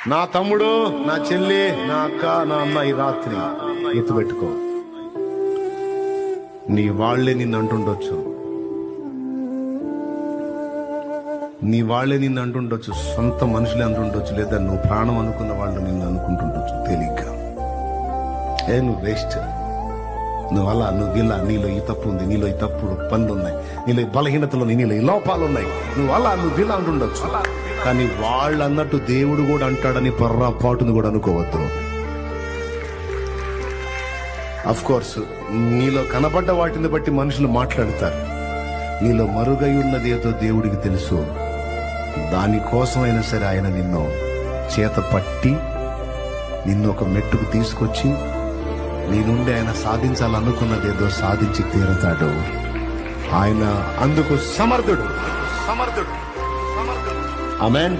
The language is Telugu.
నా తమ్ముడు, నా చెల్లి, నా అక్క, నా అన్న, ఈ రాత్రి గుర్తుపెట్టుకో, నీ వాళ్లే నిన్ను అంటుండొచ్చు, నీ వాళ్లే నిన్ను అంటుండొచ్చు, సొంత మనుషులే అంటుండొచ్చు, లేదా నువ్వు ప్రాణం అనుకున్న వాళ్ళు నిన్ను అనుకుంటుండొచ్చు తెలియక. నువ్వు వేస్ట్, నువ్వు అలా, నువ్వు ఇలా, నీలో ఈ తప్పు ఉంది, నీలో ఈ తప్పుడు పనులు ఉన్నాయి, నీలో ఈ బలహీనతలు ఉన్నాయి, నీలో ఈ లోపాలు ఉన్నాయి, నువ్వు అలా, నువ్వు ఇలా అంటుండొచ్చు. కానీ వాళ్ళు అన్నట్టు దేవుడు కూడా అంటాడని పొర్రాపాటును కూడా అనుకోవద్దు. అఫ్ కోర్స్ నీలో కనబడ్డ వాటిని బట్టి మనుషులు మాట్లాడతారు. నీలో మరుగై ఉన్నది ఏదో దేవుడికి తెలుసు. దానికోసమైనా సరే ఆయన నిన్ను చేత పట్టి నిన్ను ఒక మెట్టుకు తీసుకొచ్చి నీ నుండి ఆయన సాధించాలనుకున్నదేదో సాధించి తీరతాడు. ఆయన అందుకు సమర్థుడు. ఆమేన్.